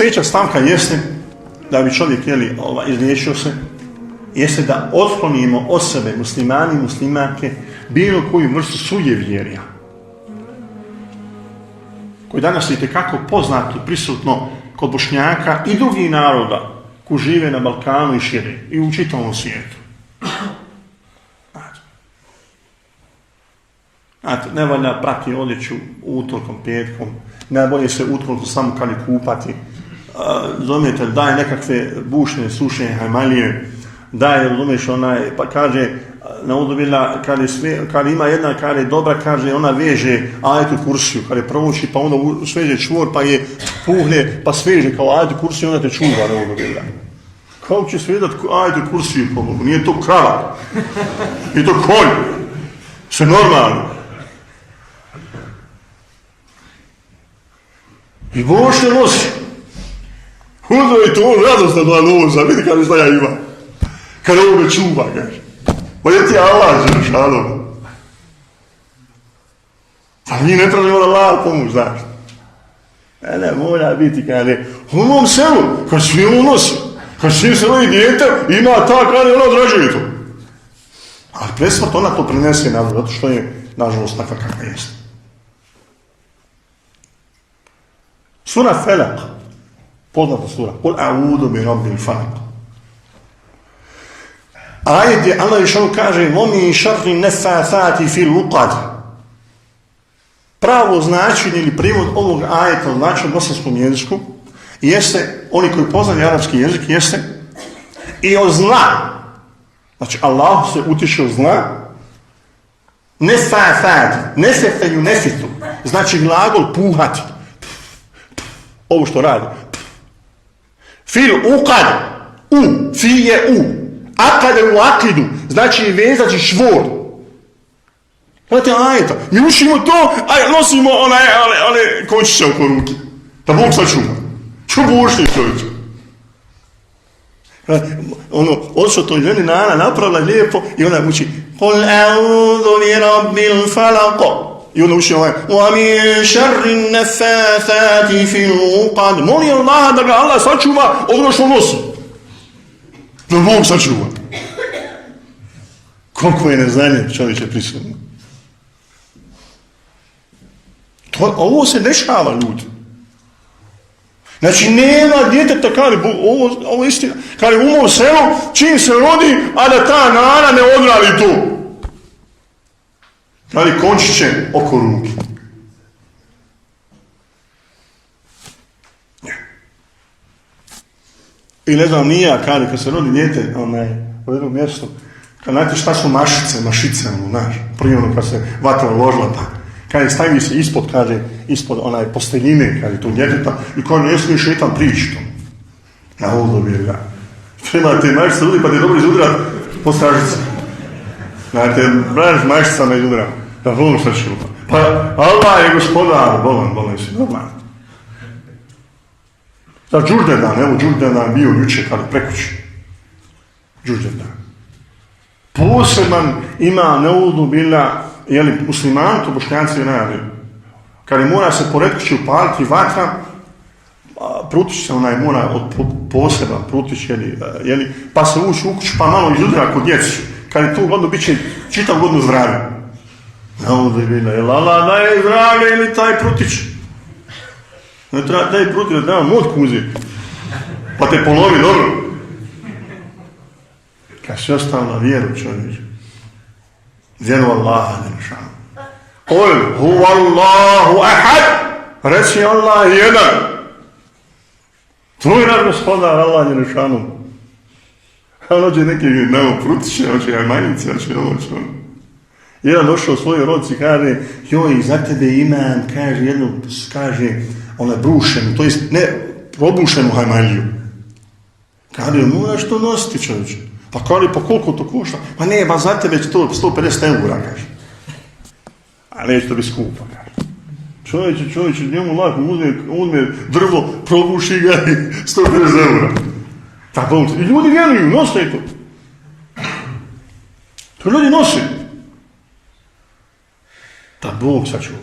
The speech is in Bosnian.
sljedeća stavka jeste, da bi čovjek izliječio se, jeste da otklonimo od sebe muslimani i muslimanke bilo koju vrstu sujevjerja, koji danas je itekako poznato i prisutno kod Bošnjaka i drugih naroda koji žive na Balkanu i šire i u čitavom svijetu. Ne valja prati odjeću utorkom, petkom, najbolje se utorkom samo kad je kupati. Razumijete, daje nekakve bušne, sušne hajmalije, daje, razumiješ, pa kaže, kad ima jedna, kad je dobra, kaže, ona veže ajetu kursiju, kad je prouči, pa onda sveže čvor, pa je puhne, pa sveže kao ajetu kursiju, onda te čuva, Kako će svedati ajetu kursiju, pomogu? Nije to krava, nije to konj, sve normalno. I Bože nosi. Uzovite ovo radosno da noza, vidi kada šta ja imam. Kada ovo me čuva, kaže. Pa je ti Allah, Želešanu. Ali mi ne trebamo Allah pomoć, znaš. Ne, mora biti, kaže, u ovom selu, kad svi ovo nosi, kad svi se roji dijete, ima ta, kaže, ona odražuje to. Ali presmrt ona to prenese nazad, zato što je, nažalost, takva kakva jeste. Sura Felak, poznata sura, Kul a'udu bi rabbil falak. Ajet gdje Allah Žešanu kaže Momi šarri nefathati fil uqad. Pravo značenje ili prijevod ovog ajeta, znači u bosanskom jeziku, jeste, oni koji poznaju arapski jezik, jeste i od zla. Znači Allah se utiše od zla. Nefathati, nefetheju nefitu, znači glagol puhati. Ovo što radi. Fil uqad, fi je u. Akade u akidu, znači vezati čvor. Znate ajeta, mi učimo to, a nosimo one končiće oko ruke. Da Bog sačuva. Čubušni čovječe. Odšao to ženi Nana napravila lijepo i ona uči Kul a'udhu bi rabbil falaq. I onda uči wa min šarri nefathati fil uqad. Moli Allah da ga Allah sačuva od ono što nosi. Da Bog sačuva. Koliko je neznanje čovječe prisutno. Ovo se dešava, ljudi. Znači, nema djeteta, kaže, ovo je istina. Kaže, u mom selu, čim se rodi, a da ta nana ne odrali to. Kaže, končiće oko ruke. I ne znam, nije, kaže, kad se rodi dijete, u jednom mjestu, kad znate šta su mašice, znaš, primjerno kad se vatra uložila, kaže, stavi se ispod, kaže, ispod onaj posteljine, kaže, tog djeteta, i kaže, ne smiješ šetan prići to. Na ovo dobije ga. Imate mašice ljudi, pa te dobro izudrat po stražice. Znate, braš mašicama izudrat, da volom sad šupa. Pa, Allah je gospodar, bolan si, normalno. Za Đurđendan, evo Đurđendan bio juče, kada prekući. Đurđendan. Poseban ima neudu bila, jeli, musliman, to Bošnjaci ne radi. Kada mora se pored kući upaliti vatra, prutić se onaj mora poseban prutić, jeli, pa se ući u kuću, pa malo izudra kod djeci. Kada je tu godinu, bit će čitav godinu zdravlje. Neudu bila, jel Allah daje zdravlje ili taj prutić? Ne treba taj prutić, da treba mod kuzi. Pa te polovi dobro. Kad se ostalo na vjeru čovječe. Vjeru Allaha Želešanu. Kul huwa Allahu ahad. Reci Allah je jedan. Tvoj rad gospodar Allah Želešanu. A on ođe neki nemo prutiće, ođe ajmanjice, ođe ovo čo. Jedan došao u svojoj rodici, kaže, joj, za tebe imam, kaže, jednu, kaže, ona brušenu, to jest, ne, probušenu hajmaliju. Kaže, moraš to nositi, čovječe. Pa kaže, pa koliko to košta? Pa ne, ba za tebe će to 150 eura, kaže. A neće to biti skupo, kaže. Čovječe, njemu lako uzme drvo, probuši ga i 150 eura. Tako, i ljudi vjeruju, nose to. To ljudi nose. Da Bog sačuva.